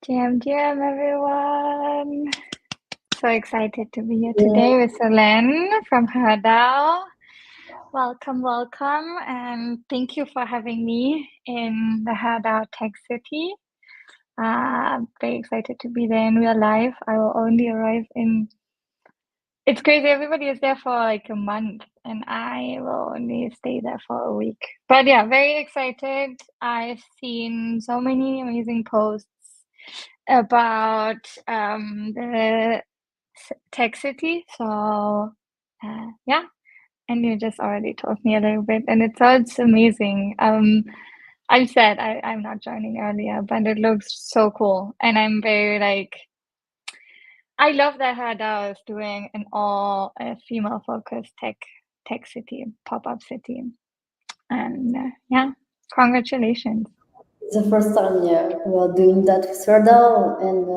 GM, everyone. So excited to be here today with Solen from Herdao. Welcome, and thank you for having me in the Herdao Tech City. Very excited to be there in real life. I will only arrive in. It's crazy. Everybody is there for like a month, and I will only stay there for a week. But yeah, very excited. I've seen so many amazing posts about the tech city. So yeah, and you just already told me a little bit, and it sounds amazing. I'm sad I'm not joining earlier, but it looks so cool, and I'm very like. I love that Herdao is doing an all female focused tech city, pop-up city, and yeah, congratulations. It's the first time, we are doing that with Celo, and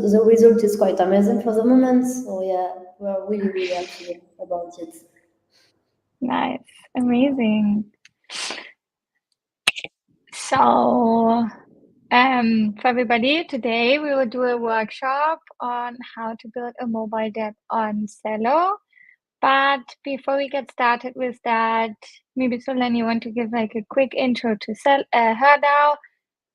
the result is quite amazing for the moment. So yeah, we are really happy about it. Nice, amazing. So, for everybody, today we will do a workshop on how to build a mobile dApp on Celo. But before we get started with that, maybe Solen, you want to give like a quick intro to Herdao.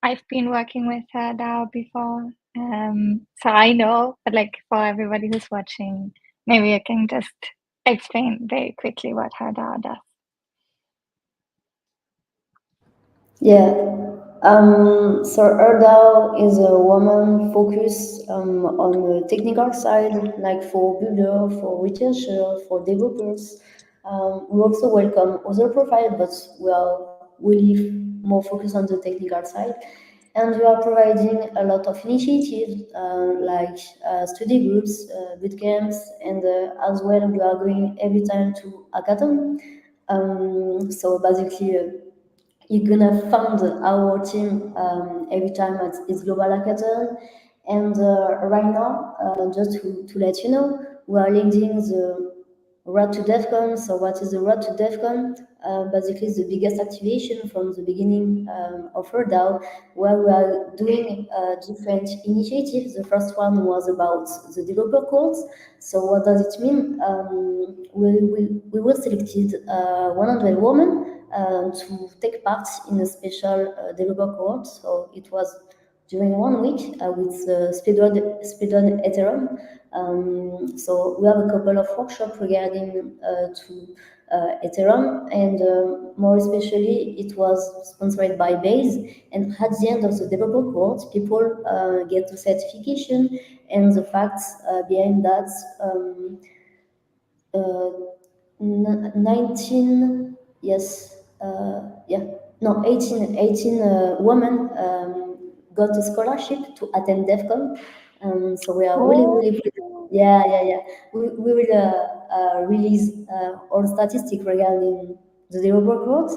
I've been working with Herdao before, so I know, but like for everybody who's watching, maybe you can just explain very quickly what Herdao does. Yeah. So Erdal is a woman focused on the technical side, like for builder, for researcher, for developers. We also welcome other profiles, but we are really more focused on the technical side. And we are providing a lot of initiatives like study groups, boot camps, and as well we are going every time to hackathon. So basically. You're gonna find our team every time it's Global Hackathon. And right now, just to let you know, we are leading the Road to DevCon. So what is the Road to DevCon? Basically, the biggest activation from the beginning of our DAO, where we are doing different initiatives. The first one was about the developer course. So what does it mean? We will selected 100 women to take part in a special developer cohort. So it was during 1 week with speedrun Ethereum. So we have a couple of workshops regarding to Ethereum, and more especially, it was sponsored by Base. And at the end of the developer cohort, people get the certification and the facts behind that. 19, yes, yeah, no, 18 women got a scholarship to attend DEFCON. So we are really, yeah. We will release all statistics regarding the developer growth.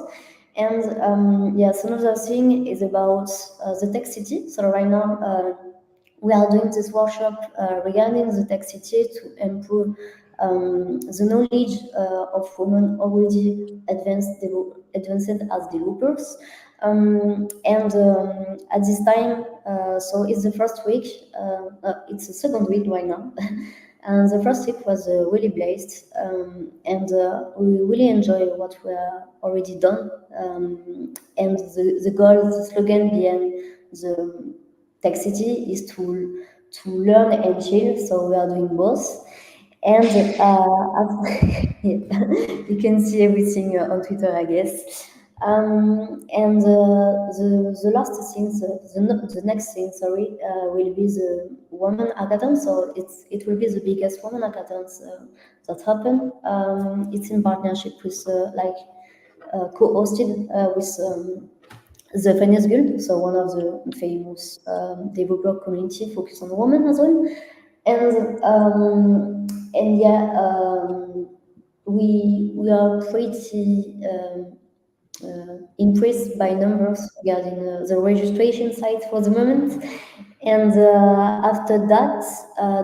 And yes, another thing is about the tech city. So right now, we are doing this workshop regarding the tech city to improve the knowledge of women already advanced as developers. And at this time, so it's the first week, it's the second week right now. And the first week was really blessed, and we really enjoy what we are already done. And the goal, the slogan behind the Tech City is to learn and chill. So we are doing both. And you can see everything on Twitter, I guess. And the last thing, the next thing, sorry, will be the woman hackathon. So it will be the biggest woman hackathons that happen. It's in partnership with co-hosted with the Finance Guild, so one of the famous developer community focused on women as well. And yeah, we are pretty impressed by numbers regarding the registration site for the moment. And after that,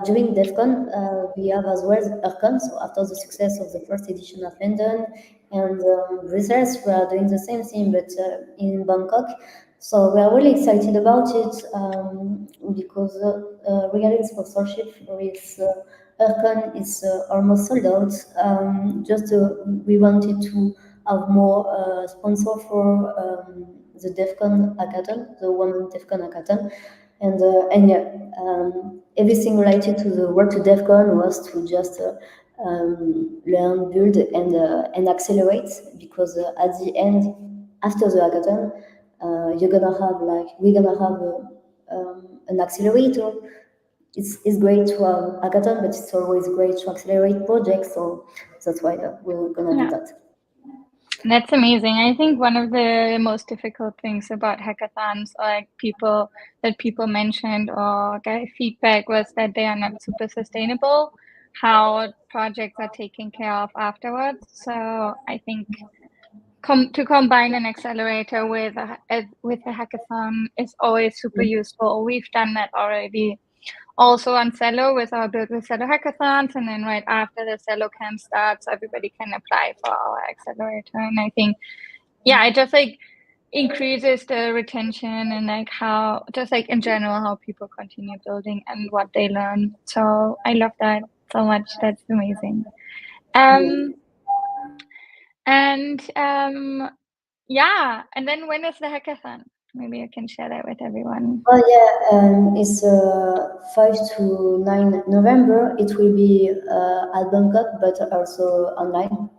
during DEFCON, we have as well ERCON. So after the success of the first edition of London and Brussels, we are doing the same thing, but in Bangkok. So we are really excited about it because regarding sponsorship with Ercon is almost sold out. Just we wanted to have more sponsor for the DEFCON hackathon, the Women DEFCON hackathon, and yeah, everything related to the work to DEFCON was to just learn, build, and accelerate because at the end, after the hackathon, you're gonna have like we're gonna have an accelerator. It's great to have hackathon, but it's always great to accelerate projects. So that's why we're gonna do Yeah. that. That's amazing. I think one of the most difficult things about hackathons, or like people mentioned or got feedback, was that they are not super sustainable, how projects are taken care of afterwards. So I think to combine an accelerator with a hackathon is always super useful. We've done that already also on Celo with our Build with Celo hackathons. And then right after the Celo camp starts, everybody can apply for our accelerator. And I think, yeah, it just like increases the retention and like how, just like in general, how people continue building and what they learn. So I love that so much. That's amazing. Yeah. Um, and yeah, and then when is the hackathon? Maybe you can share that with everyone. Oh yeah, it's 5 to 9 November. It will be at Bangkok, but also online.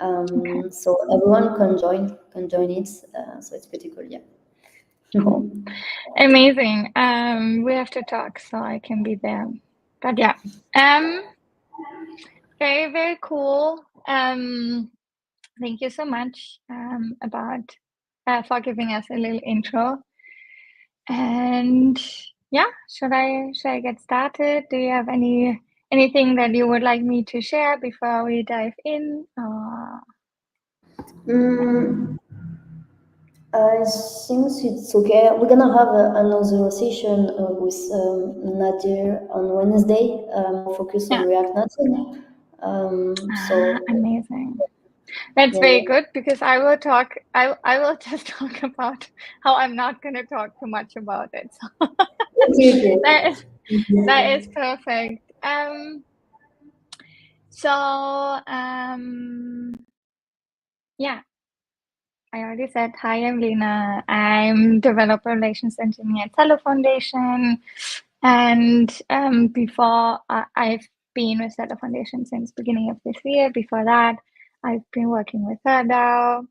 Okay, So everyone can join it. So it's pretty cool, yeah. cool. Amazing. We have to talk so I can be there. But yeah. Very, very cool. Thank you so much about for giving us a little intro. And yeah, should I get started? Do you have anything that you would like me to share before we dive in? Mm, I think it's okay. We're gonna have another session with Nadir on Wednesday, more focused on Yeah. React Native. So Amazing. That's yeah, very yeah. good because I will just talk about how I'm not going to talk too much about it. So Okay, okay. that is that Mhm. is perfect. So yeah, I already said hi, I'm Lena. I'm developer relations engineer at Celo Foundation. And before I've been with Celo Foundation since beginning of this year. Before that, I've been working with Herdao,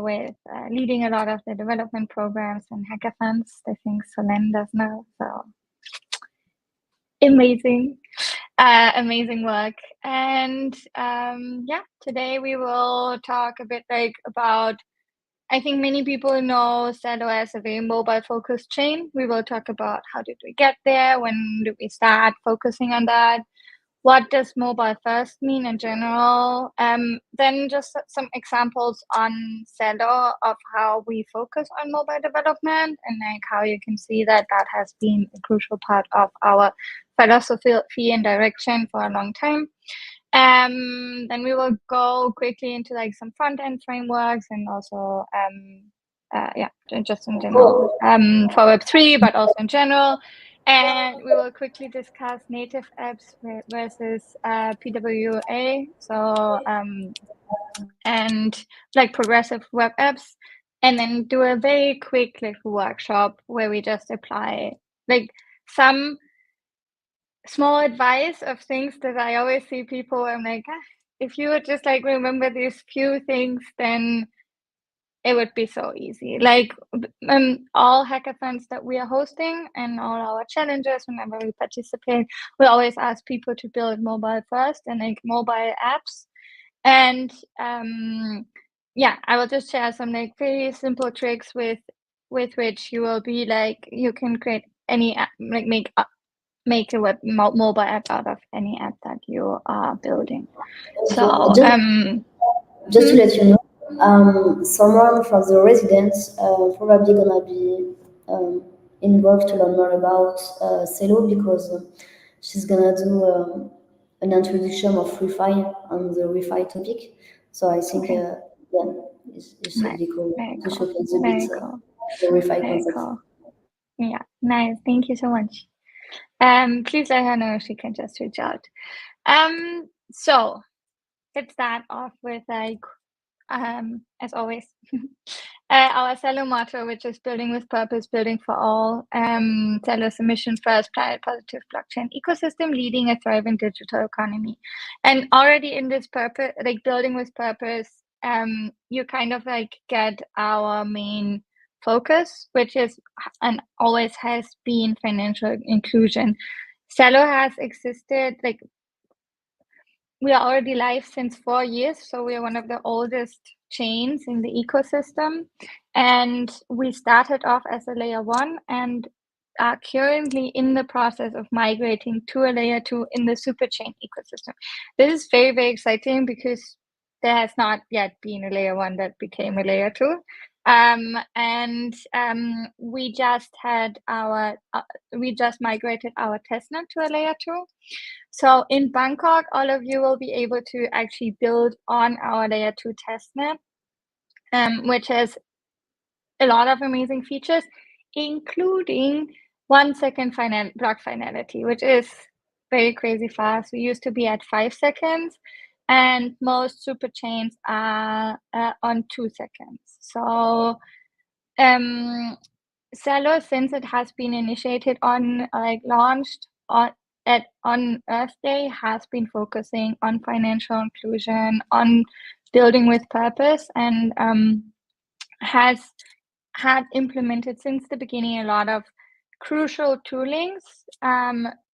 with leading a lot of the development programs and hackathons. I think Solen does now. So amazing, amazing work. And yeah, today we will talk a bit like about. I think many people know Celo as a very mobile-focused chain. We will talk about how did we get there, when did we start focusing on that, what does mobile first mean in general, then just some examples on Celo of how we focus on mobile development and like how you can see that that has been a crucial part of our philosophy and direction for a long time. Then we will go quickly into like some front end frameworks and also yeah, just in general Cool. for Web3, but also in general. And we will quickly discuss native apps versus PWA. So and like progressive web apps, and then do a very quick like workshop where we just apply like some small advice of things that I always see people. I'm like, if you would just like remember these few things, then it would be so easy. Like all hackathons that we are hosting and all our challenges, whenever we participate, we always ask people to build mobile first and like mobile apps. And yeah, I will just share some like very simple tricks with which you will be like you can create any app, like make a mobile app out of any app that you are building. Okay. So Just hmm? to let you know, someone from the residents probably gonna be involved to learn more about Celo because she's gonna do an introduction of refi on the refi topic. So I think Okay, yeah, it should nice, be cool very to cool, showcase a bit. very cool. verify Very concept. cool. Yeah, nice. Thank you so much. Please let her know if she can just reach out. So let's start off with as always, our Celo motto, which is building with purpose, building for all. Celo's mission first, planet positive blockchain ecosystem, leading a thriving digital economy. And already in this purpose, like building with purpose, you kind of like get our main focus, which is and always has been financial inclusion. Celo has existed like we are already live since 4 years, so we are one of the oldest chains in the ecosystem. And we started off as a layer 1 and are currently in the process of migrating to a layer 2 in the superchain ecosystem. This is very, very exciting because there has not yet been a layer 1 that became a layer 2. We just migrated our testnet to a layer 2. So in Bangkok, all of you will be able to actually build on our layer 2 testnet, which has a lot of amazing features, including 1 second block finality, which is very crazy fast. We used to be at 5 seconds, and most super chains are on 2 seconds. So Celo, since it has been initiated launched on Earth Day, has been focusing on financial inclusion, on building with purpose, and has had implemented since the beginning a lot of crucial toolings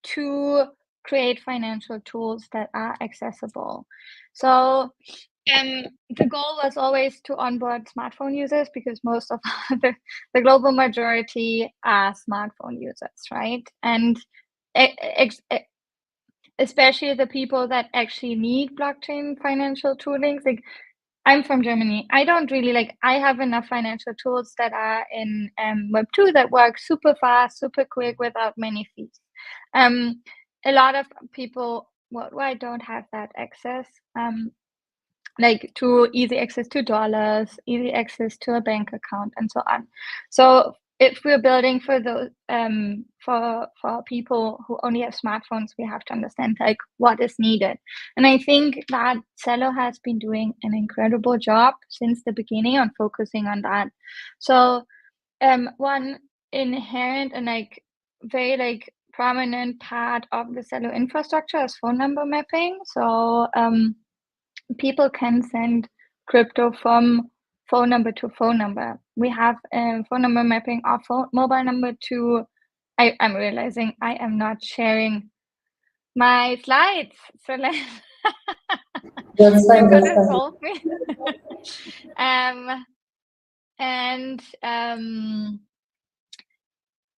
to create financial tools that are accessible. So the goal was always to onboard smartphone users because most of the global majority are smartphone users, right? And especially the people that actually need blockchain financial toolings. Like, I'm from Germany. I don't really I have enough financial tools that are in Web2 that work super fast, super quick without many fees. A lot of people worldwide don't have that access. To easy access to dollars, easy access to a bank account, and so on. So if we're building for those for people who only have smartphones, we have to understand what is needed. And I think that Celo has been doing an incredible job since the beginning on focusing on that. So one inherent and very prominent part of the Celo infrastructure is phone number mapping. So people can send crypto from phone number to phone number. We have phone number mapping of mobile number to. I'm realizing I am not sharing my slides, so let's. That's fine. You're That's gonna fine. solve me.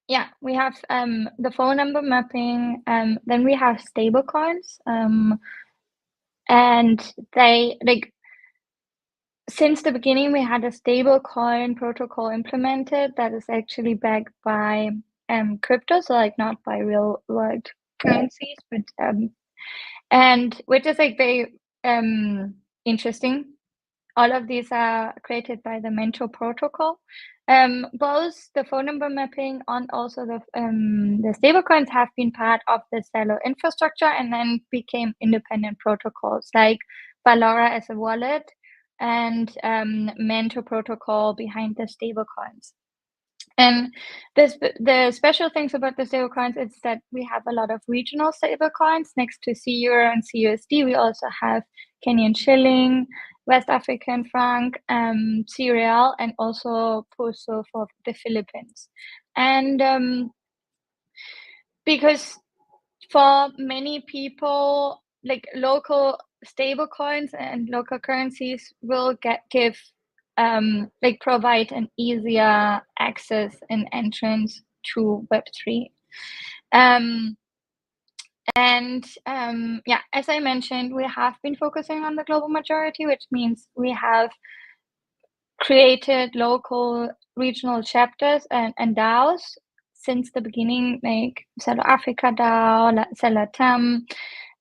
Yeah, we have the phone number mapping. Then we have stable coins, and they since the beginning, we had a stable coin protocol implemented that is actually backed by crypto, so not by real world currencies, but and which is very interesting. All of these are created by the Mento protocol. Both the phone number mapping and also the stablecoins have been part of the Celo infrastructure and then became independent protocols like Valora as a wallet and Mento protocol behind the stablecoins. And the special things about the stablecoins is that we have a lot of regional stablecoins next to CEuro and CUSD. We also have Kenyan shilling, West African franc, Real, and also Peso for the Philippines. And because for many people, local stable coins and local currencies will provide an easier access and entrance to Web3. As I mentioned, we have been focusing on the global majority, which means we have created local regional chapters and DAOs since the beginning, like Celo Africa DAO, Celo.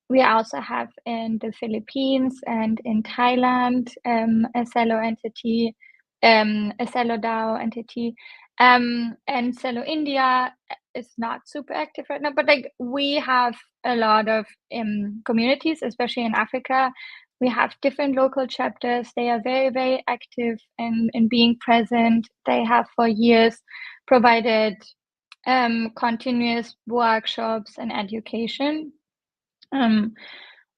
We also have in the Philippines and in Thailand a Celo entity, a Celo DAO entity. And Celo India is not super active right now, but like we have a lot of communities, especially in Africa. We have different local chapters. They are very, very active in being present. They have for years provided continuous workshops and education,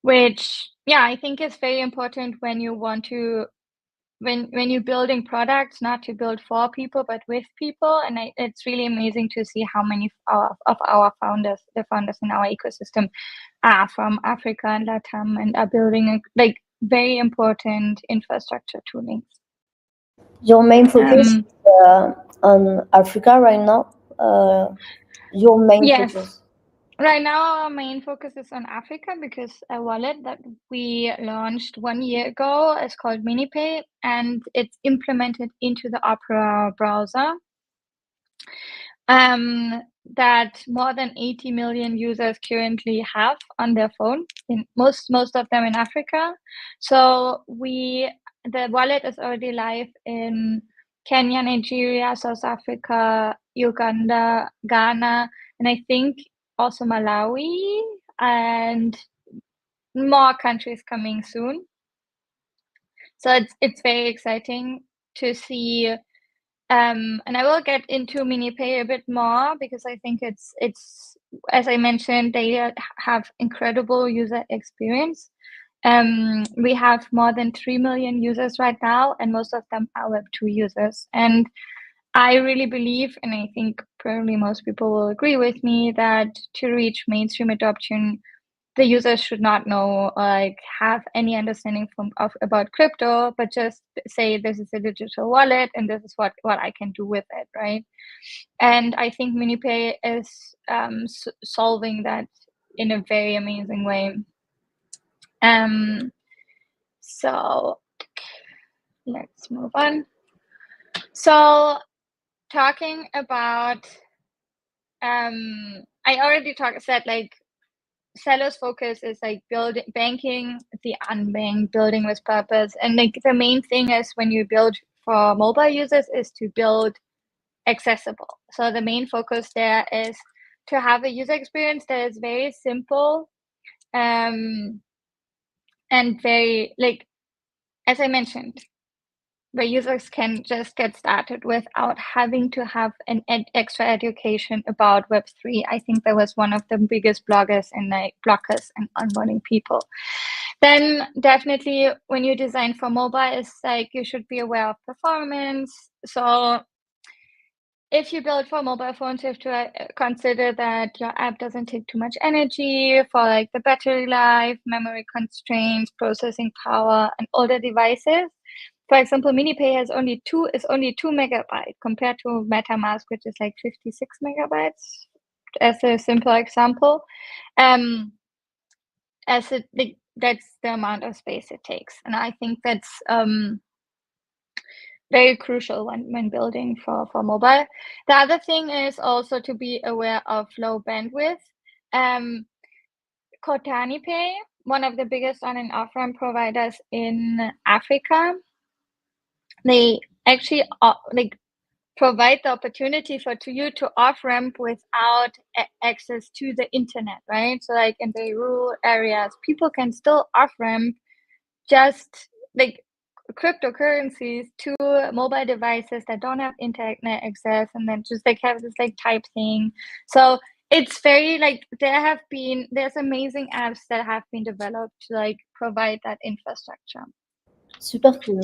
which, yeah, I think is very important when you want to when you're building products, not to build for people but with people. And it's really amazing to see how many of our founders, the founders in our ecosystem, are from Africa and Latam and are building like very important infrastructure toolings. Your main focus on Africa right now. Your main Yes. focus. Right now, our main focus is on Africa because a wallet that we launched 1 year ago is called MiniPay, and it's implemented into the Opera browser. That more than 80 million users currently have on their phone, in most of them in Africa. So the wallet is already live in Kenya, Nigeria, South Africa, Uganda, Ghana, and I think also Malawi, and more countries coming soon. So it's very exciting to see. And I will get into MiniPay a bit more because I think it's as I mentioned, they have incredible user experience. We have more than 3 million users right now, and most of them are Web2 users. And I really believe, and I think probably most people will agree with me, that to reach mainstream adoption, the users should not know or like have any understanding about crypto, but just say this is a digital wallet and this is what I can do with it, right? And I think MiniPay is solving that in a very amazing way. So let's move on. So talking about, I already said like Celo's focus is like building banking the unbanked, building with purpose. And like the main thing is when you build for mobile users is to build accessible. So the main focus there is to have a user experience that is very simple, and very, like, as I mentioned, where users can just get started without having to have an extra education about Web3. I think that was one of the biggest blockers and onboarding people. Then definitely when you design for mobile, it's like you should be aware of performance. So if you build for mobile phones, you have to consider that your app doesn't take too much energy for like the battery life, memory constraints, processing power, and older devices. For example, MiniPay is only 2 megabytes compared to MetaMask, which is like 56 megabytes, as a simple example. That's the amount of space it takes, and I think that's very crucial when building for mobile. The other thing is also to be aware of low bandwidth. Kotani Pay, one of the biggest on and off-ramp providers in Africa, they actually provide the opportunity for you to off-ramp without access to the internet, right? So like in the rural areas, people can still off-ramp just like cryptocurrencies to mobile devices that don't have internet access, and then just like have this like type thing. So it's very like there's amazing apps that have been developed to like provide that infrastructure. Super cool.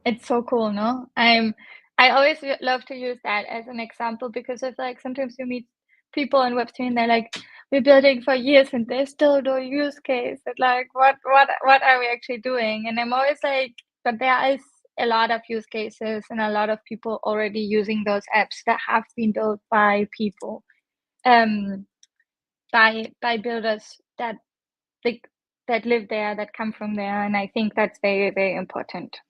It's so cool, no? I always love to use that as an example because of like sometimes you meet people in Web3 and they're like, we're building for years and there's still no use case. And like, what are we actually doing? And I'm always like, but there is a lot of use cases and a lot of people already using those apps that have been built by people, by builders that like that live there, that come from there, and I think that's very, very important.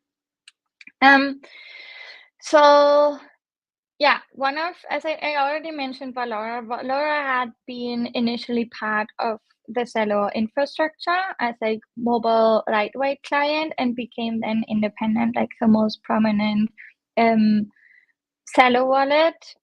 So yeah, as I already mentioned, Valora had been initially part of the Celo infrastructure as a mobile lightweight client and became then independent, like the most prominent Celo wallet,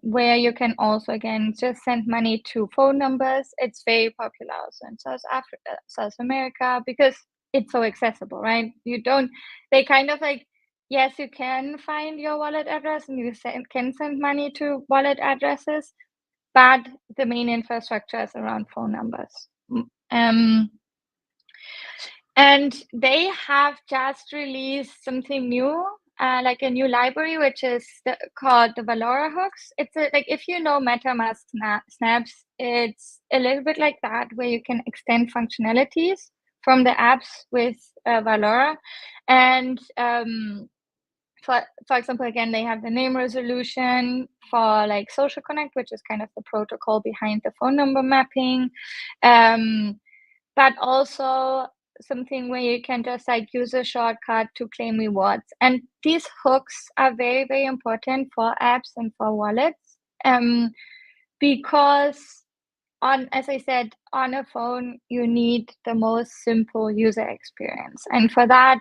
where you can also, again, just send money to phone numbers. It's very popular also in South Africa, South America, because it's so accessible, right? They kind of like, yes, you can find your wallet address and you can send money to wallet addresses, but the main infrastructure is around phone numbers. And they have just released something new, like a new library, which is called the Valora hooks. It's like, if you know MetaMask snaps, it's a little bit like that, where you can extend functionalities from the apps with Valora. And for example, again, they have the name resolution for like Social Connect, which is kind of the protocol behind the phone number mapping. But also something where you can just like use a shortcut to claim rewards. And these hooks are very, very important for apps and for wallets, because as I said, on a phone, you need the most simple user experience. And for that,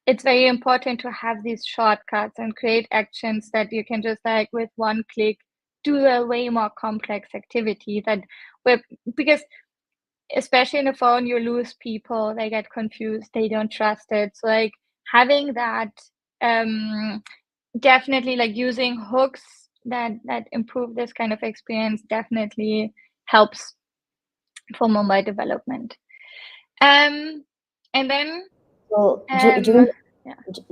it's very important to have these shortcuts and create actions that you can just like with one click do a way more complex activity because especially in a phone, you lose people, they get confused, they don't trust it. So like having that, definitely like using hooks that improve this kind of experience definitely helps for mobile development. And then So yeah.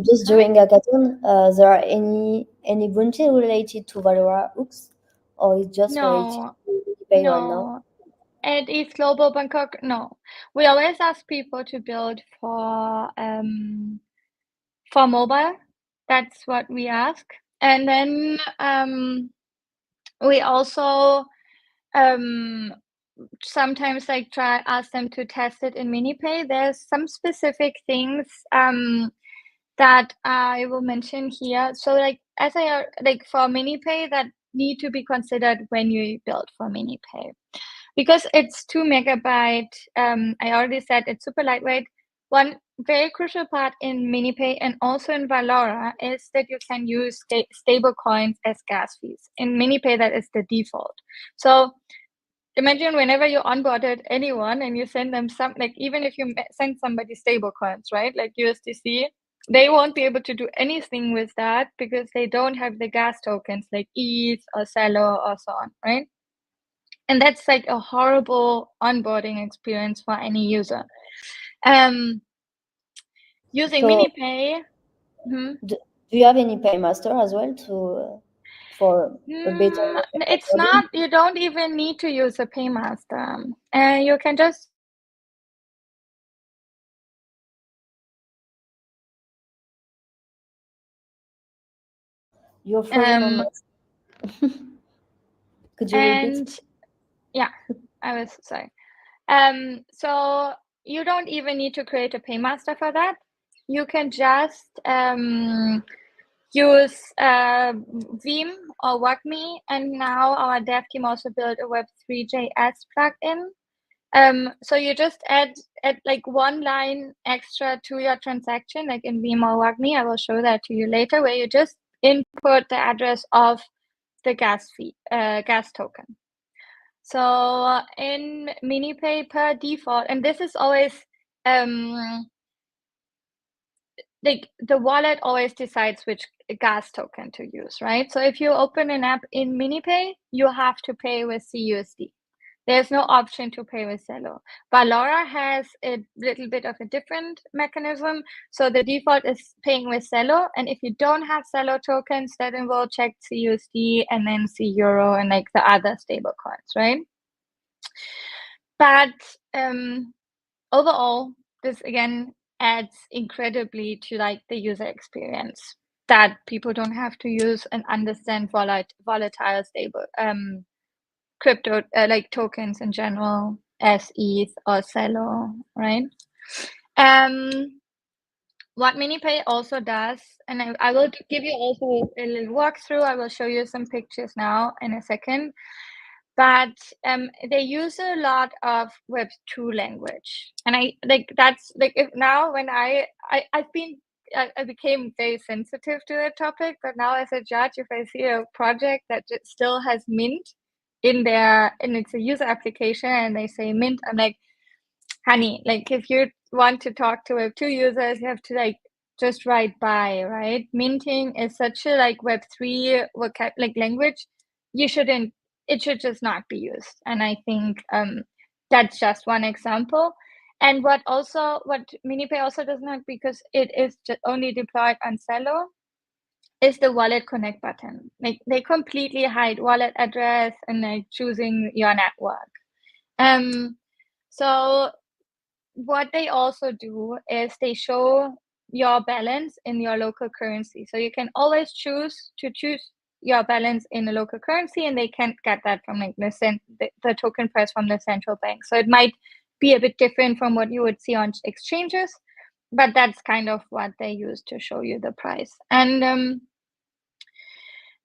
just during hackathon, there are any bounty related to Valora hooks, or it's just related No, to pay right now? no. At East Global Bangkok, no. We always ask people to build for mobile. That's what we ask. And then we also sometimes like ask them to test it in MiniPay. There's some specific things that I will mention here. So like for MiniPay, that need to be considered when you build for MiniPay. Because it's 2 megabyte, I already said it's super lightweight. One very crucial part in MiniPay and also in Valora is that you can use stable coins as gas fees. In MiniPay, that is the default. So imagine whenever you onboarded anyone and you send them even if you send somebody stable coins, right? Like USDC, they won't be able to do anything with that because they don't have the gas tokens like ETH or Celo or so on, right? And that's like a horrible onboarding experience for any user. Using So MiniPay. do you have any paymaster as well for a better It's onboarding? not, you don't even need to use a paymaster. You can just You're frozen on my. Could you repeat? and yeah, I was sorry. So you don't even need to create a paymaster for that. You can just use Veeam or WAGMI, and now our dev team also built a Web3.js plugin. So you just add like one line extra to your transaction, like in Veeam or WAGMI. I will show that to you later, where you just input the address of the gas token. So in MiniPay per default, and this is always like the wallet always decides which gas token to use, right? So if you open an app in MiniPay, you have to pay with CUSD. There's no option to pay with Celo. Valora has a little bit of a different mechanism. So the default is paying with Celo. And if you don't have Celo tokens, then it will check CUSD and then C Euro and like the other stable coins, right? But overall, this again adds incredibly to like the user experience, that people don't have to use and understand volatile stable crypto like tokens in general as ETH or Celo, right? What MiniPay also does, and I will give you also a little walkthrough. I will show you some pictures now in a second. But they use a lot of Web2 language, and I like that's like if now when I've been I became very sensitive to the topic, but now as a judge, if I see a project that still has Mint in it's a user application and they say Mint, I'm like, honey, like if you want to talk to Web2 users, you have to like just write by, right? Minting is such a like Web3 language. It should just not be used. And I think that's just one example. And what MiniPay also does not, because it is just only deployed on Celo, is the wallet connect button. Like they completely hide wallet address and like choosing your network. So what they also do is they show your balance in your local currency. So you can always choose your balance in a local currency, and they can't get that from like the token price from the central bank. So it might be a bit different from what you would see on exchanges, but that's kind of what they use to show you the price. And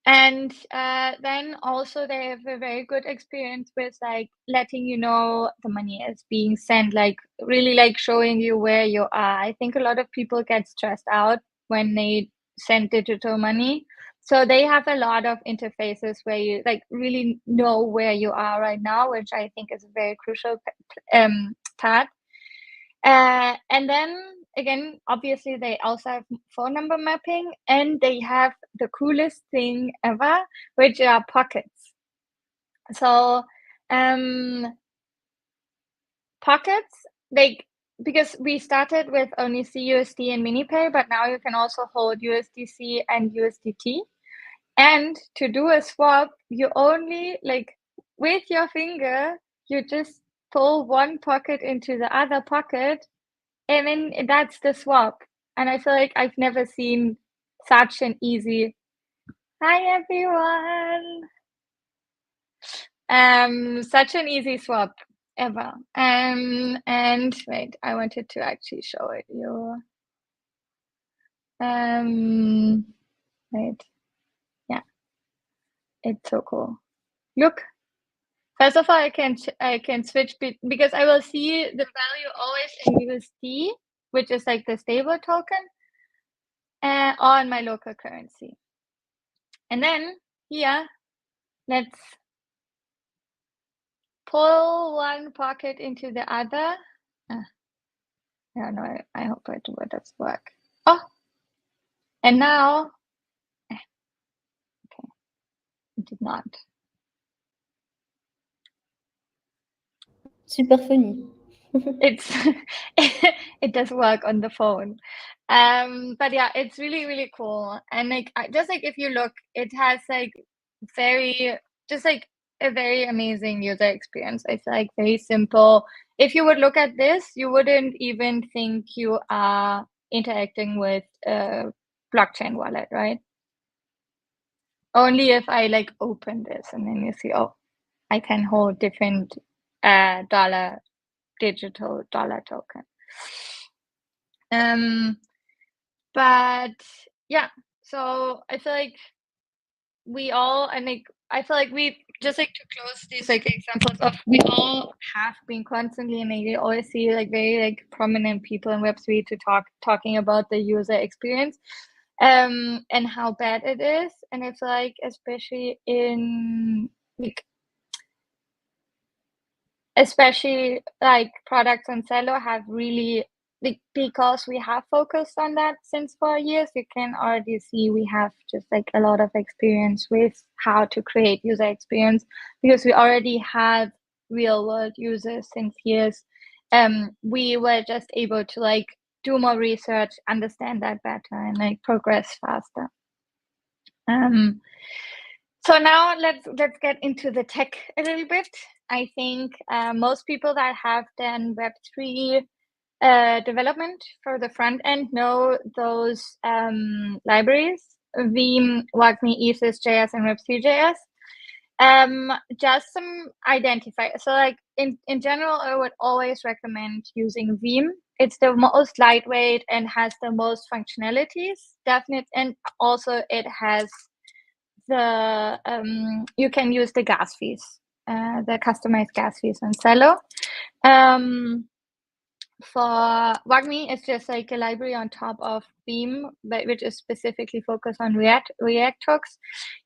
then also they have a very good experience with like letting you know the money is being sent, like really like showing you where you are. I think a lot of people get stressed out when they send digital money. So they have a lot of interfaces where you like really know where you are right now, which I think is a very crucial part. And then again, obviously they also have phone number mapping, and they have the coolest thing ever, which are pockets. So pockets, because we started with only CUSD and MiniPay, but now you can also hold USDC and USDT. And to do a swap, you only like with your finger, you just pull one pocket into the other pocket, and then that's the swap. And I feel like I've never seen such an easy, hi everyone, such an easy swap ever. And wait, I wanted to actually show it you. Wait, yeah, it's so cool. Look, first of all, I can switch because I will see the value always in USD, which is like the stable token, on my local currency. And then here, let's pull one pocket into the other. I don't know, I hope it will just work. Oh, and now, okay, it did not. Super funny. It does work on the phone. But yeah, it's really, really cool. And like, just like if you look, it has like just like a very amazing user experience. It's like very simple. If you would look at this, you wouldn't even think you are interacting with a blockchain wallet, right? Only if I like open this and then you see, oh, I can hold different digital dollar token. But yeah, so I feel like I feel like we just like to close these like examples of, we all have been constantly, and you always see like very like prominent people in Web3 talking about the user experience and how bad it is. And I feel like especially products on Celo have really, because we have focused on that since 4 years, you can already see we have just like a lot of experience with how to create user experience, because we already had real world users since years. We were just able to like do more research, understand that better, and like progress faster. So now let's get into the tech a little bit. I think most people that have done Web3 development for the front end know those libraries, Veeam, WAGMI, ESIS.js, and Web3.js. Just some identifier. So like in general, I would always recommend using Veeam. It's the most lightweight and has the most functionalities, definitely. And also it has you can use the gas fees, the customized gas fees on Celo. for WAGMI, it's just like a library on top of Beam, but which is specifically focused on React hooks.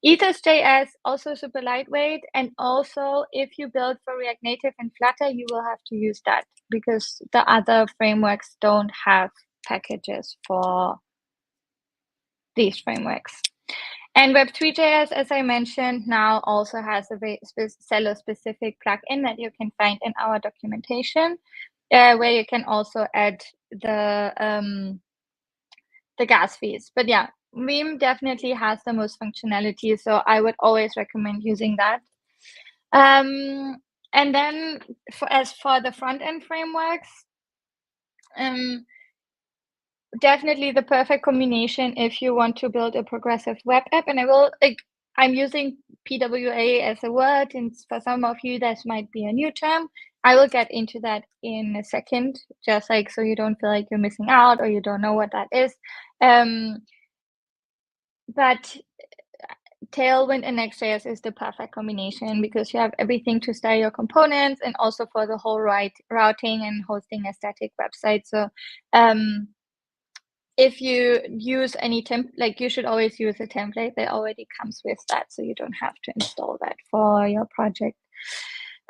Ethos.js, also super lightweight. And also, if you build for React Native and Flutter, you will have to use that because the other frameworks don't have packages for these frameworks. And Web3.js, as I mentioned, now also has a Celo specific plugin that you can find in our documentation, where you can also add the gas fees. But yeah, Veeam definitely has the most functionality, so I would always recommend using that. And then as for the front end frameworks, definitely the perfect combination if you want to build a progressive web app. And I'm using PWA as a word, and for some of you that might be a new term. I will get into that in a second, just like so you don't feel like you're missing out or you don't know what that is. But Tailwind and Next.js is the perfect combination because you have everything to style your components and also for the whole routing and hosting a static website. So if you use any like you should always use a template that already comes with that, so you don't have to install that for your project.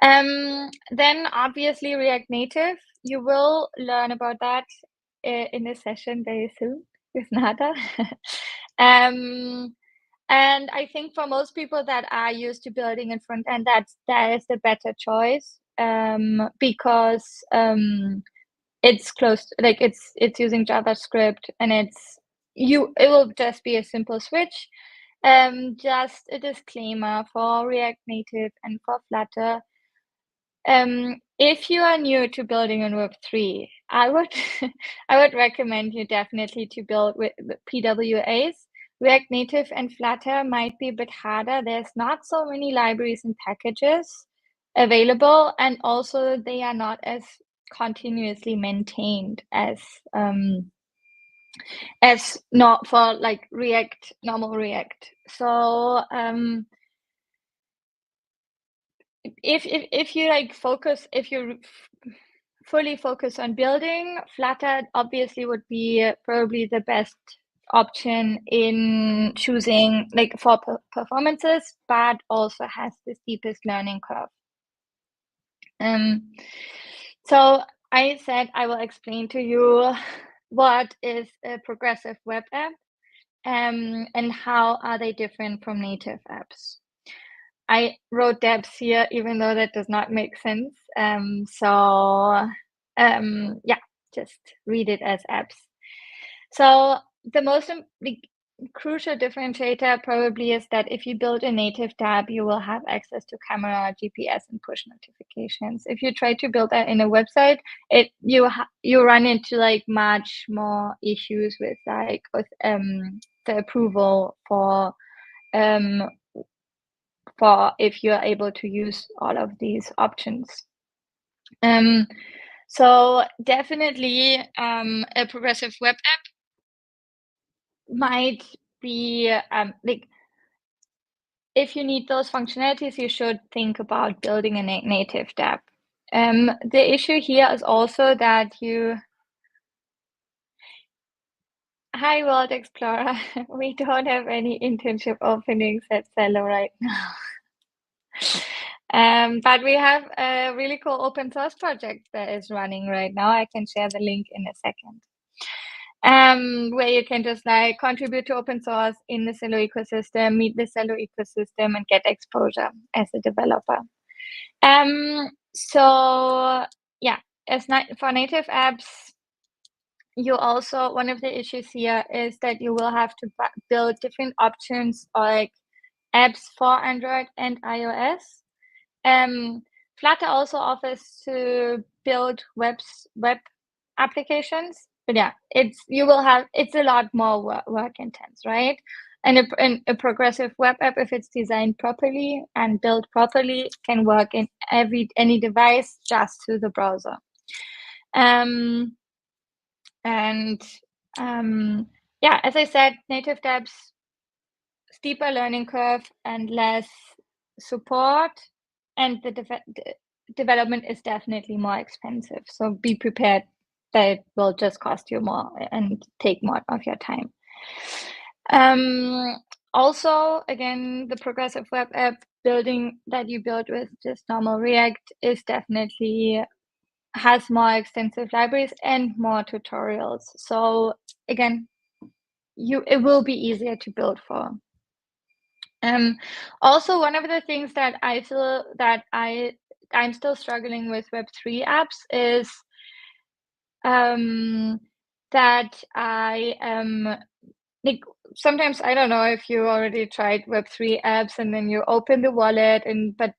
Then obviously React Native, you will learn about that in a session very soon with Nada. And I think for most people that are used to building in front end, that is the better choice because it's close, like it's using JavaScript, and it will just be a simple switch. Just a disclaimer for React Native and for Flutter. If you are new to building in Web3, I would I would recommend you definitely to build with PWAs. React Native and Flutter might be a bit harder. There's not so many libraries and packages available, and also they are not as continuously maintained as not for like normal React. So if you like focus, if you fully focus on building, Flutter obviously would be probably the best option in choosing like for performances, but also has the steepest learning curve. So I said I will explain to you what is a progressive web app and how are they different from native apps. I wrote dApps here, even though that does not make sense. Yeah, just read it as apps. So the most crucial differentiator probably is that if you build a native dApp, you will have access to camera, GPS, and push notifications. If you try to build that in a website, you run into like much more issues with the approval for if you're able to use all of these options. So definitely a progressive web app might be like if you need those functionalities, you should think about building a native dApp. The issue here is also that Hi, World Explorer. We don't have any internship openings at Celo right now. But we have a really cool open source project that is running right now. I can share the link in a second. Where you can just like contribute to open source in the Celo ecosystem, meet the Celo ecosystem, and get exposure as a developer. So yeah, for native apps, you also, one of the issues here is that you will have to build different options like apps for Android and iOS. Flutter also offers to build web applications, but yeah, it's a lot more work intense, right? And a progressive web app, if it's designed properly and built properly, can work in any device just through the browser. Yeah, as I said, native dApps, steeper learning curve and less support, and the development is definitely more expensive. So be prepared that will just cost you more and take more of your time. Also, again, the progressive web app building that you build with just normal React is definitely has more extensive libraries and more tutorials. So again, it will be easier to build for. Also, one of the things that I feel that I'm still struggling with Web3 apps is that I like sometimes I don't know if you already tried Web3 apps and then you open the wallet but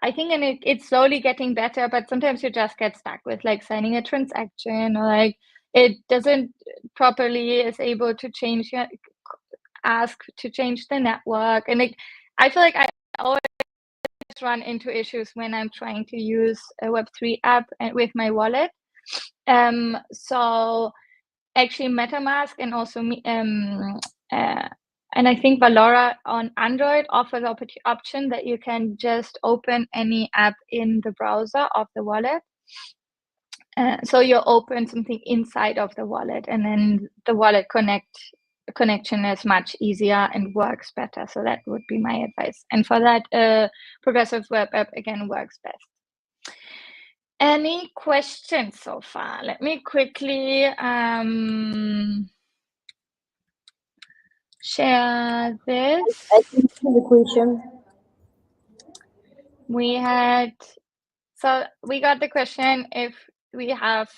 I think it's slowly getting better, but sometimes you just get stuck with like signing a transaction or like it doesn't properly is able to ask to change the network. And like I feel like I always run into issues when I'm trying to use a Web3 app with my wallet. So actually MetaMask and also and I think Valora on Android offers the option that you can just open any app in the browser of the wallet. So you open something inside of the wallet, and then the wallet connection is much easier and works better. So that would be my advice. And for that, progressive web app again works best. Any questions so far? Let me quickly share this. I think the question. We got the question if we have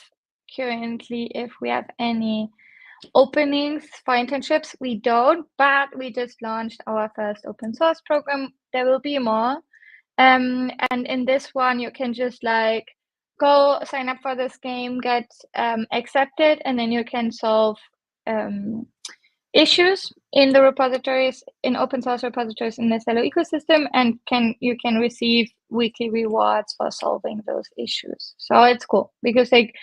any openings for internships. We don't, but we just launched our first open source program. There will be more. And in this one, you can just like go sign up for this game, get accepted, and then you can solve issues in the repositories, in open source repositories in the Celo ecosystem, and you can receive weekly rewards for solving those issues. So it's cool because like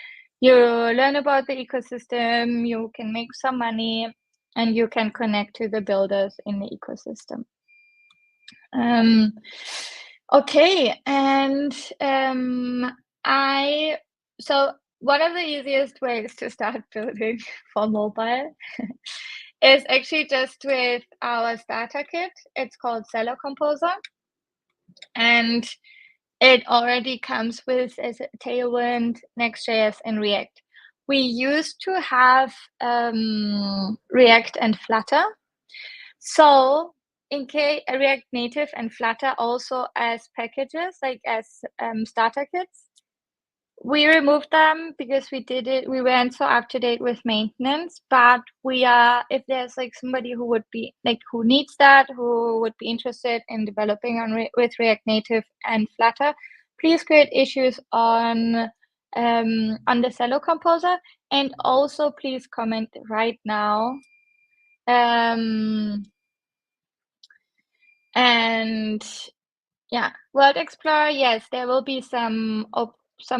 you learn about the ecosystem, you can make some money, and you can connect to the builders in the ecosystem. Okay, and so one of the easiest ways to start building for mobile is actually just with our starter kit. It's called Celo Composer, and it already comes with Tailwind, Next.js, and React. We used to have React and Flutter. So in case React Native and Flutter also as packages, like as starter kits, we removed them because we weren't so up to date with maintenance. But if there's like somebody who would be like who needs that, who would be interested in developing with React Native and Flutter, please create issues on the Celo Composer, and also please comment right now. And yeah, World Explorer, yes, there will be some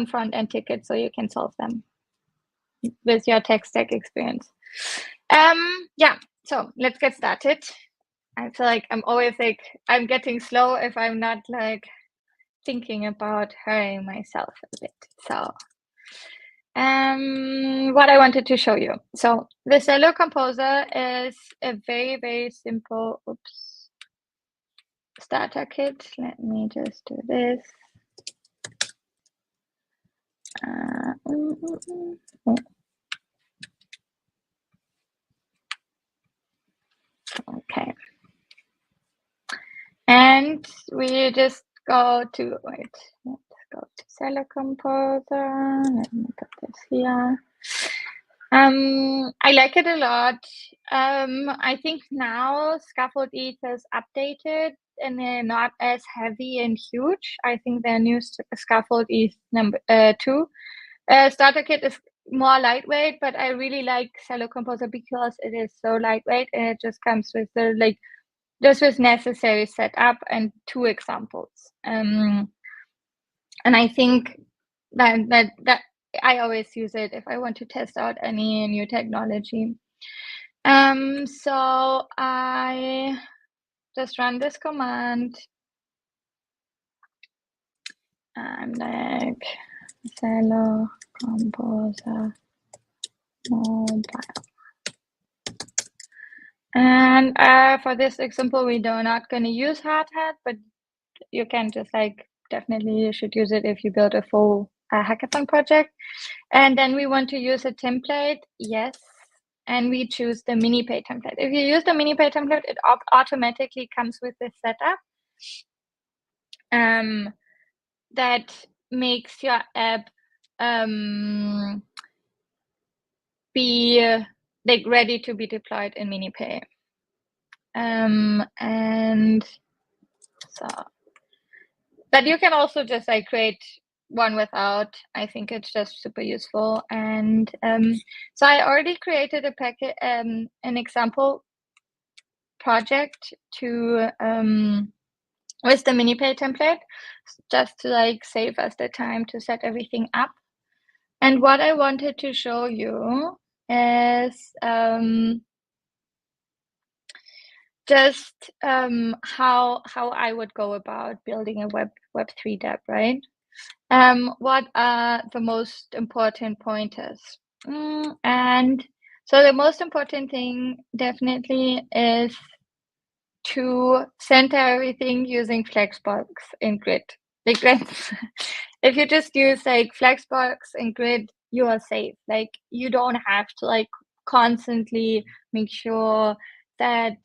front-end tickets so you can solve them with your tech stack experience. Yeah, so let's get started. I feel like I'm always like, I'm getting slow if I'm not like thinking about hurrying myself a bit. So what I wanted to show you. So the Celo Composer is a very, very simple, starter kit. Let me just do this. Okay. And we just go to, let's go to Celo Composer. Let me put this here. I like it a lot. I think now Scaffold ETH is updated and they're not as heavy and huge. I think their new Scaffold ETH number 2 starter kit is more lightweight, but I really like Celo Composer because it is so lightweight and it just comes with the just with necessary setup and 2 examples. And I think that I always use it if I want to test out any new technology. So I just run this command. I'm like Celo Composer mobile. And for this example, we are not going to use hard hat, but you can just like, definitely you should use it if you build a full hackathon project. And then we want to use a template, yes. And we choose the MiniPay template. If you use the MiniPay template, it automatically comes with this setup that makes your app be like ready to be deployed in MiniPay. And so, but you can also just like create one without. I think it's just super useful. And so I already created a packet, an example project to with the MiniPay template, just to like save us the time to set everything up. And what I wanted to show you is just how I would go about building a Web3 dApp, right? What are the most important pointers? And so the most important thing definitely is to center everything using Flexbox and Grid. Like if you just use like Flexbox and Grid, you are safe. Like you don't have to like constantly make sure that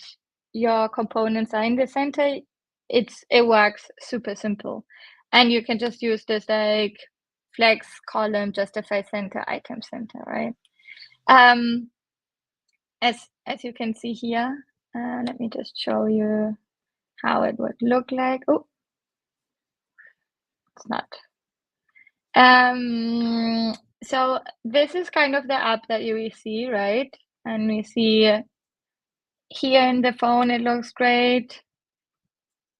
your components are in the center. It works super simple. And you can just use this like flex column, justify center, item center, right? As you can see here, let me just show you how it would look like. Oh, it's not. So this is kind of the app that you will see, right? And we see here in the phone, it looks great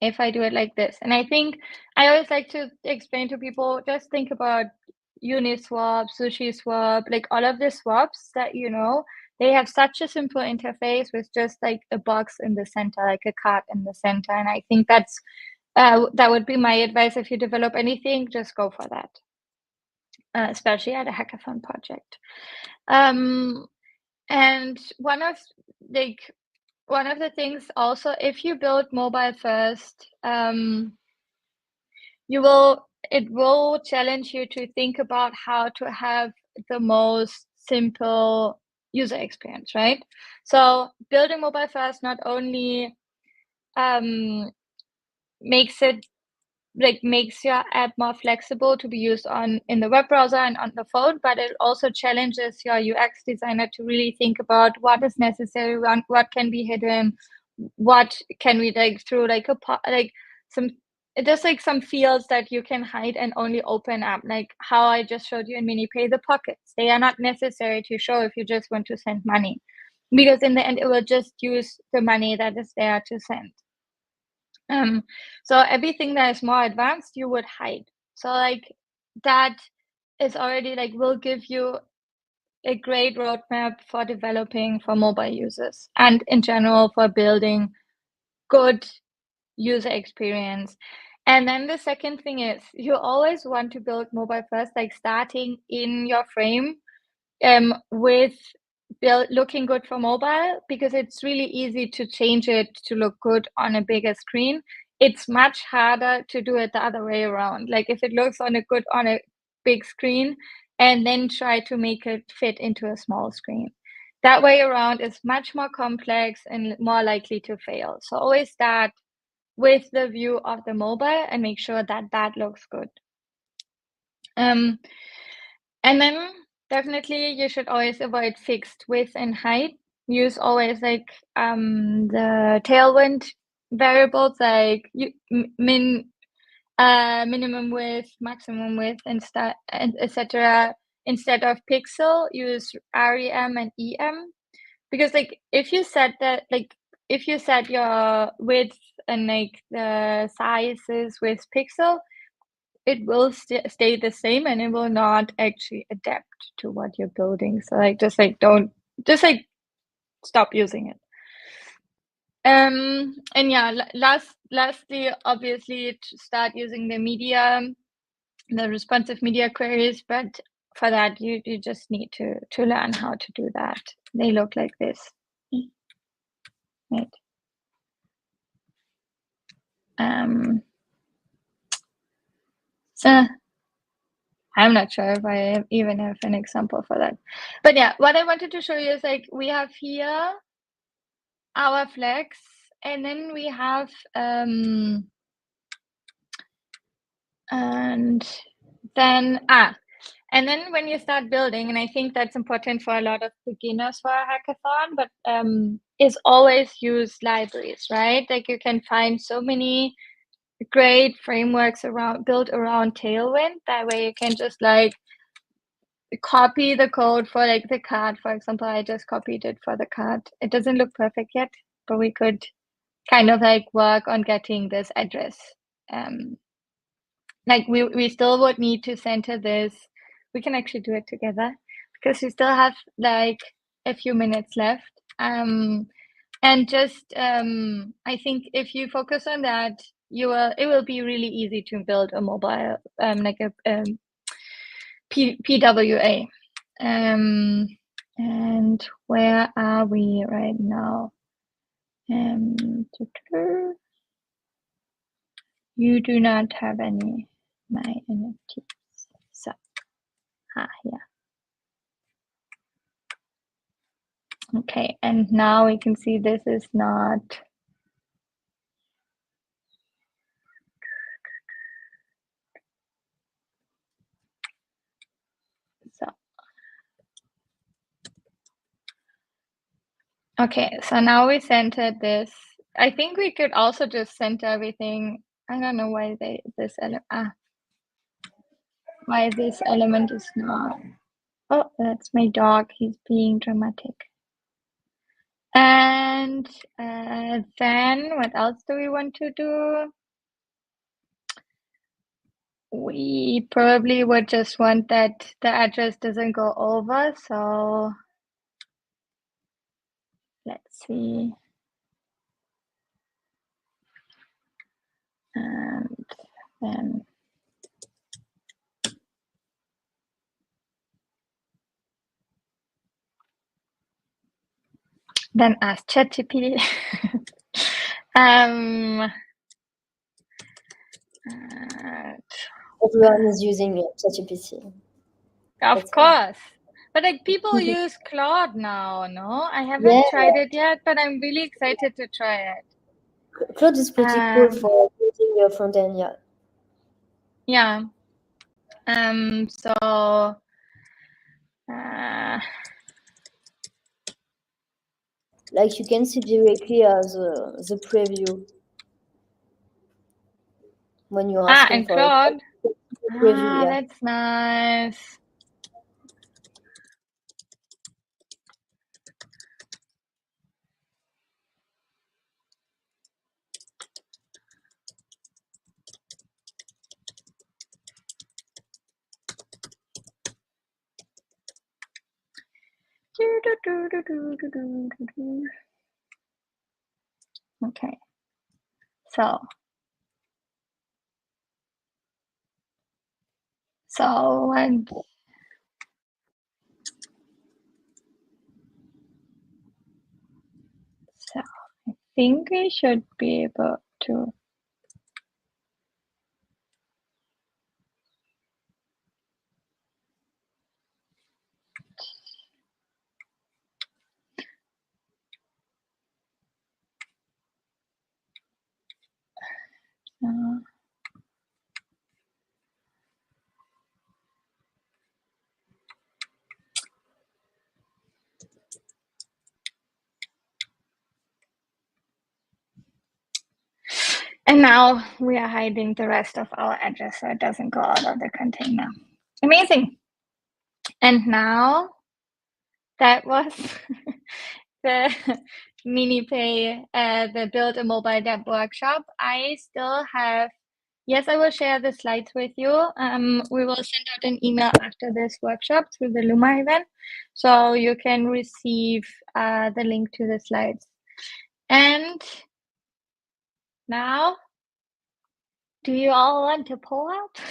if I do it like this. And I think I always like to explain to people, just think about Uniswap, SushiSwap, like all of the swaps that, you know, they have such a simple interface with just like a box in the center, like a card in the center. And I think that's that would be my advice. If you develop anything, just go for that, especially at a hackathon project. And one of the things also, if you build mobile first, it will challenge you to think about how to have the most simple user experience, right? So building mobile first not only makes your app more flexible to be used in the web browser and on the phone, but it also challenges your UX designer to really think about what is necessary, what can be hidden, what can we like through like some fields that you can hide and only open up, like how I just showed you in MiniPay, the pockets. They are not necessary to show if you just want to send money, because in the end it will just use the money that is there to send. So everything that is more advanced, you would hide. So like that is already like will give you a great roadmap for developing for mobile users and in general for building good user experience. And then the second thing is you always want to build mobile first, like starting in your frame with looking good for mobile, because it's really easy to change it to look good on a bigger screen. It's much harder to do it the other way around. Like if it looks on a big screen and then try to make it fit into a small screen. That way around is much more complex and more likely to fail. So always start with the view of the mobile and make sure that that looks good. And then definitely you should always avoid fixed width and height. Use always like the tailwind variables, like minimum width, maximum width, and etc. Instead of pixel, use REM and EM, because like if you set your width and like the sizes with pixel, it will stay the same and it will not actually adapt to what you're building. So like don't stop using it. And yeah, lastly, obviously to start using the responsive media queries, but for that, you just need to learn how to do that. They look like this. Right. So I'm not sure if I even have an example for that. But yeah, what I wanted to show you is like we have here our flags, and then we have and then when you start building, and I think that's important for a lot of beginners for a hackathon, but is always use libraries, right? Like you can find so many great frameworks built around Tailwind. That way you can just like copy the code for like the card, for example. I just copied it for the card. It doesn't look perfect yet, but we could kind of like work on getting this address. Like we still would need to center this. We can actually do it together because we still have like a few minutes left. And just I think if you focus on that, it will be really easy to build a mobile like a PWA. And where are we right now? You do not have any my NFTs. So yeah. Okay, and now we can see this is not. So okay, so now we centered this. I think we could also just center everything. I don't know why why this element is not. Oh, that's my dog. He's being dramatic. And then what else do we want to do? We probably would just want that the address doesn't go over. So let's see. And then ask ChatGPT. Everyone is using ChatGPT. Of course. But like people use Claude now, no? I haven't tried it yet, but I'm really excited to try it. Claude is pretty cool for building your front end, yeah. Yeah. So like you can see directly as the preview when you're asking and for Claude. a preview, yeah. That's nice. Okay. So I think we should be able to. And now we are hiding the rest of our address so it doesn't go out of the container. Amazing. And now that was the MiniPay, the Build a Mobile Deb workshop. I still have, yes, I will share the slides with you. We will send out an email after this workshop through the Luma event, so you can receive the link to the slides. And now, do you all want to pull out?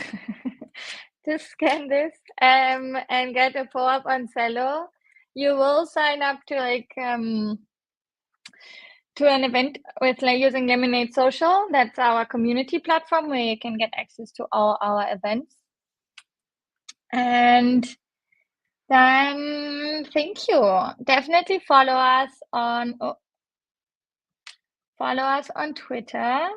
to scan this and get a pop-up on Celo, you will sign up to to an event with using Lemonade Social. That's our community platform where you can get access to all our events. And then thank you. Definitely follow us on Twitter.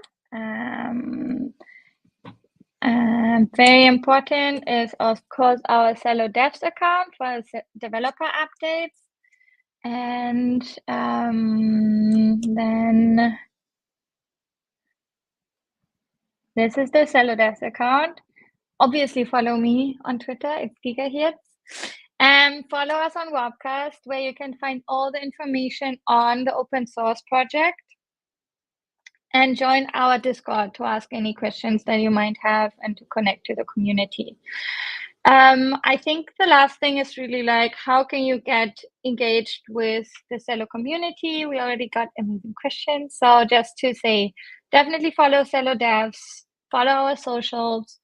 Very important is, of course, our Celo Devs account for developer updates. And then this is the Celo Devs account. Obviously, follow me on Twitter. It's GigaHits. And follow us on Webcast, where you can find all the information on the open source project. And join our Discord to ask any questions that you might have and to connect to the community. I think the last thing is really how can you get engaged with the Celo community? We already got amazing questions. So just to say, definitely follow Celo Devs, follow our socials,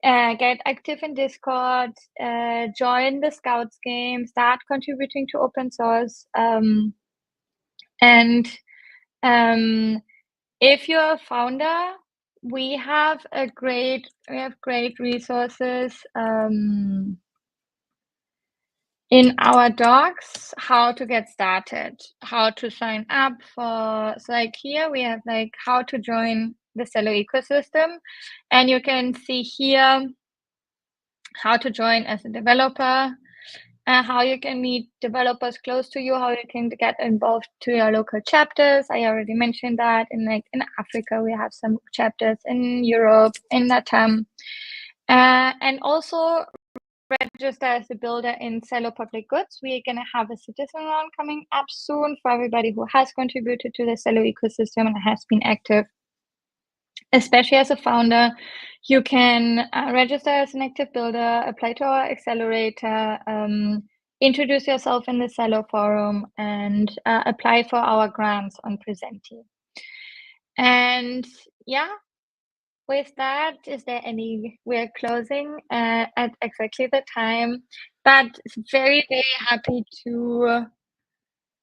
get active in Discord, join the Scouts game, start contributing to open source. If you're a founder, we have great resources in our docs, how to get started, how to sign up for. So here we have how to join the Celo ecosystem, and you can see here how to join as a developer, how you can meet developers close to you, how you can get involved to your local chapters. I already mentioned that in Africa, we have some chapters, in Europe, in LATAM, and also register as a builder in Celo Public Goods. We're going to have a citizen round coming up soon for everybody who has contributed to the Celo ecosystem and has been active. Especially as a founder, you can register as an active builder, apply to our accelerator, introduce yourself in the Celo forum, and apply for our grants on Presenti. And yeah, with that, we're closing at exactly the time, but very, very happy to,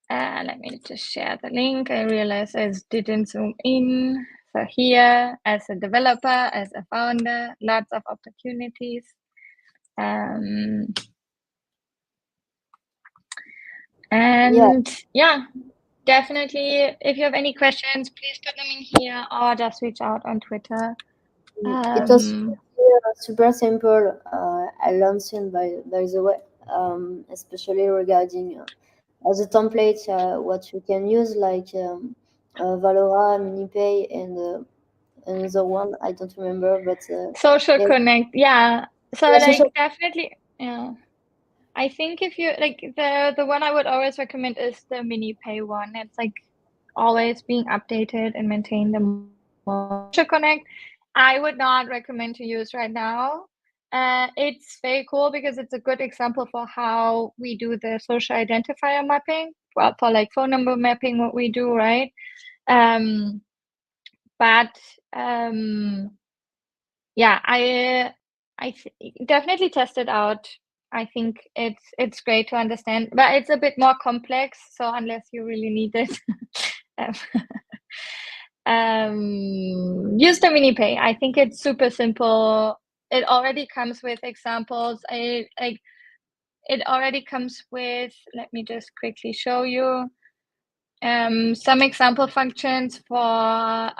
let me just share the link. I realized I didn't zoom in. So here, as a developer, as a founder, lots of opportunities. And yeah, definitely, if you have any questions, please put them in here or just reach out on Twitter. It was super simple. I learned soon, by the way, especially regarding as a template, what you can use, Valora, MiniPay, and another one I don't remember, but Social Connect, yeah. So definitely, yeah. I think if you the one I would always recommend is the MiniPay one. It's always being updated and maintained. The Social Connect, I would not recommend to use right now. It's very cool because it's a good example for how we do the social identifier mapping. Well, for phone number mapping, what we do, right? Yeah, I definitely test it out. I think it's great to understand, but it's a bit more complex. So unless you really need it, use the MiniPay. I think it's super simple. It already comes with examples. It already comes with. Let me just quickly show you some example functions for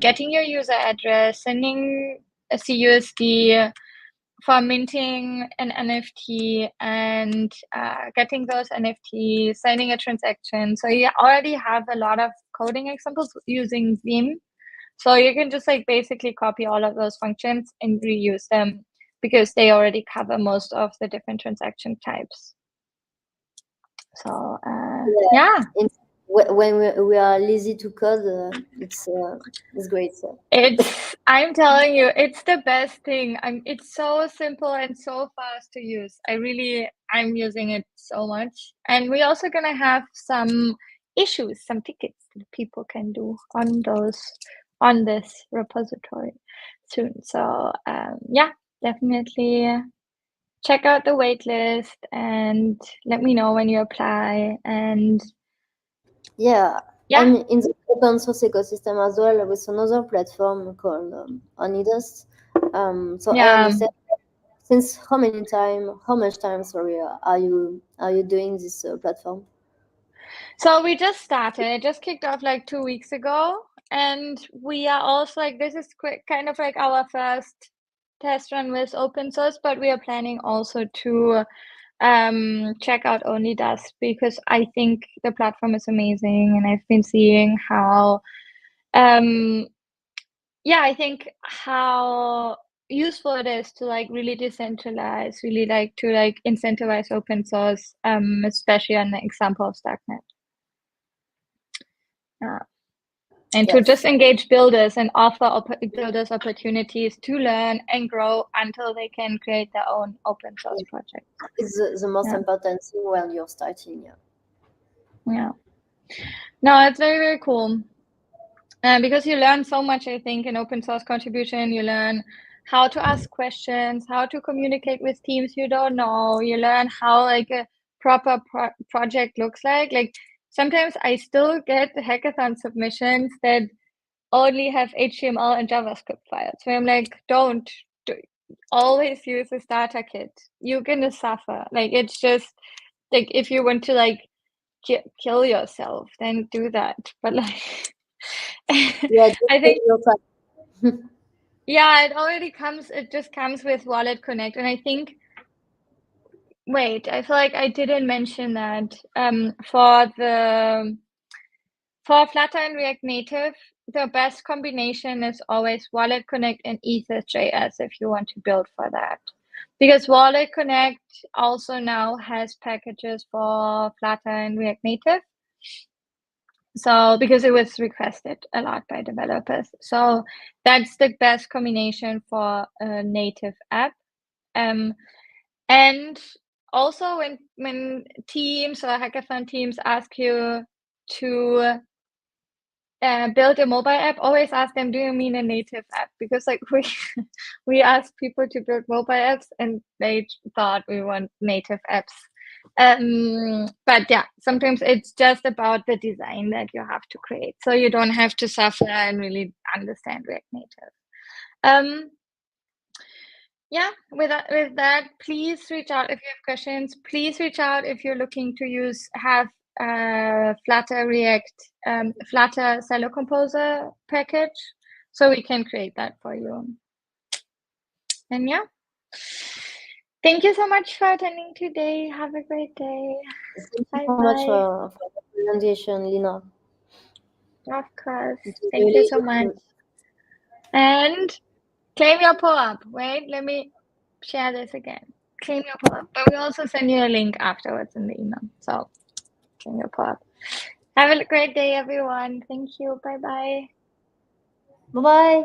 getting your user address, sending a CUSD, for minting an NFT and getting those NFTs, signing a transaction. So you already have a lot of coding examples using Vim. So you can just basically copy all of those functions and reuse them because they already cover most of the different transaction types. So yeah. When we are lazy to code, it's great. So. I'm telling you, it's the best thing. It's so simple and so fast to use. I'm using it so much. And we're also gonna have some issues, some tickets that people can do on this repository soon. So yeah, definitely check out the waitlist and let me know when you apply. And Yeah, yeah, I'm in the open source ecosystem as well with another platform called Onidust. So I yeah. understand. Since how much time, sorry, are you doing this platform? So we just started. It just kicked off like 2 weeks ago, and we are also like this is kind of like our first test run with open source, but we are planning also to check out Only Dust because I think the platform is amazing, and I've been seeing how yeah, I think how useful it is to like really decentralize, really like to like incentivize open source, especially on the example of Stacknet. And to just Yes, engage builders and offer builders opportunities to learn and grow until they can create their own open source yeah. project. It's the most Yeah, important thing when you're starting. Yeah. yeah. No, it's very, very cool. Because you learn so much, I think, in open source contribution. You learn how to ask questions, how to communicate with teams you don't know. You learn how like a proper project looks like. Like sometimes I still get hackathon submissions that only have HTML and JavaScript files. Where I'm like, don't always use a starter kit. You're gonna suffer. Like it's just like if you want to like kill yourself, then do that. But like. Yeah, just I take think your time. yeah, it just comes with Wallet Connect. And I think wait, I feel like I didn't mention that for Flutter and React Native, the best combination is always Wallet Connect and Ethers.js if you want to build for that. Because Wallet Connect also now has packages for Flutter and React Native. So because it was requested a lot by developers. So that's the best combination for a native app. And also when teams or hackathon teams ask you to build a mobile app, always ask them, do you mean a native app? Because like we asked people to build mobile apps and they thought we want native apps. But yeah, sometimes it's just about the design that you have to create. So you don't have to suffer and really understand React Native. Yeah, with that, please reach out if you have questions. Please reach out if you're looking to have Flutter React, Flutter Celo Composer package, so we can create that for you. And yeah, thank you so much for attending today. Have a great day. Thank you Bye so much bye. for the presentation, Lina. Of course. It was Thank you really so much. useful. And claim your pull-up. Wait, let me share this again. Claim your pull-up. But we also send you a link afterwards in the email. So claim your pull-up. Have a great day, everyone. Thank you. Bye-bye. Bye bye.